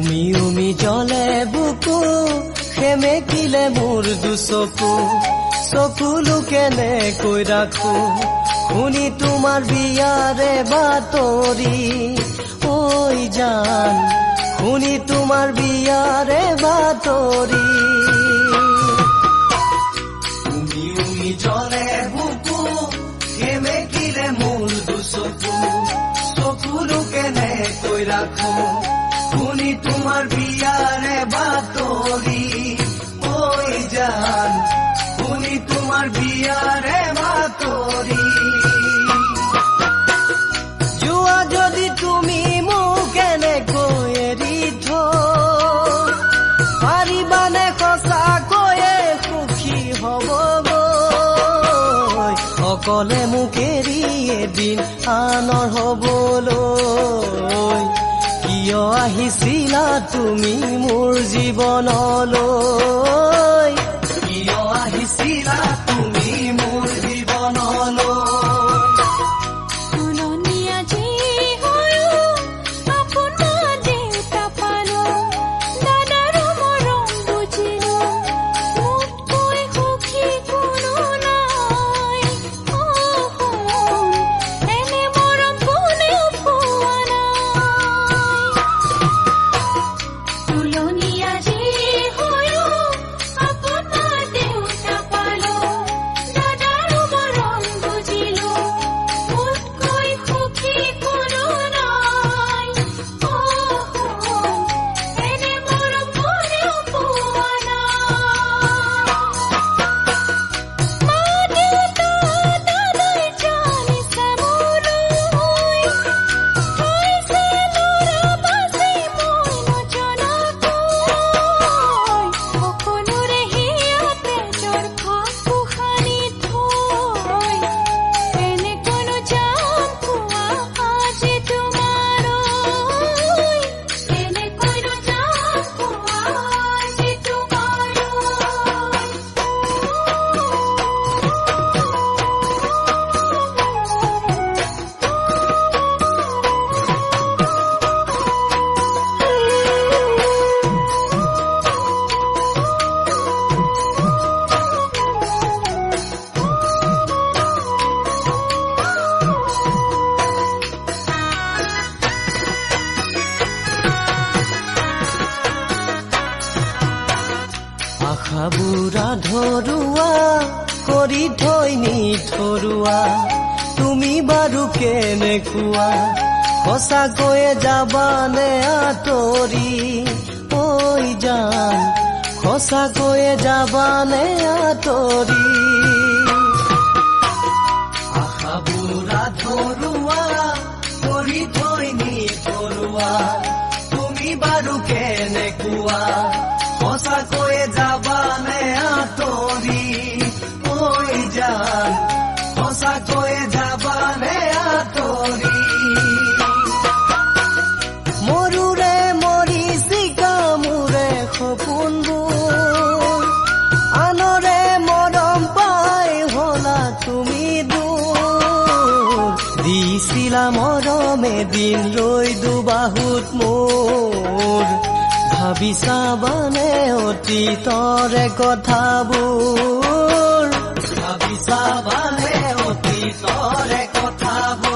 উমি জলে বুকু সেমেকিলে মোৰ দুচকু চকুলো কেনেকৈ ৰাখো শুনি তোমাৰ বিয়াৰে বাতৰি ঐ জান শুনি তোমাৰ বিয়াৰে বাতৰি উমি জলে বুকু সেমেকিলে মোৰ দুচকু চকুলো কেনেকৈ ৰাখো শুনি তোমাৰ বিয়াৰে বাতৰি ঐ জান শুনি তোমাৰ বিয়াৰে বাতৰি যোৱা যদি তুমি মোক এনেকৈ এৰি থৈ পাৰিবানে সঁচাকৈয়ে সুখী হ'ব অকলে মোক এৰি এদিন আনৰ হ'বলৈ কিয় আহিছিলা তুমি মোৰ জীৱনলৈ কিয় আহিছিলা তুমি মোৰ জীৱনলৈ আশাবোৰা ধৰুৱা কৰি থৈ নিথৰুৱা তুমি বাৰু কেনেকুৱা সঁচাকৈয়ে যাবানে আঁতৰি ঐ জান সঁচাকৈয়ে যাবানে আঁতৰি আশাবোৰা ধৰুৱা কৰি থৈ নিথৰুৱা তুমি বাৰু কেনেকুৱা সঁচাকৈয়ে যাবানে আঁতৰি ঐ জান সঁচাকৈয়ে যাবানে আঁতৰি মৰুৰে মৰিচিকা মোৰে সপোনবোৰ আনৰে মৰম পাই হলা তুমি দূৰ দিছিলা মৰমে দিন ৰৈ দুবাহুত মোৰ ভাবি চাবানে অতীতৰে কথাবোৰ ভাবি চাবানে অতীতৰে কথাবোৰ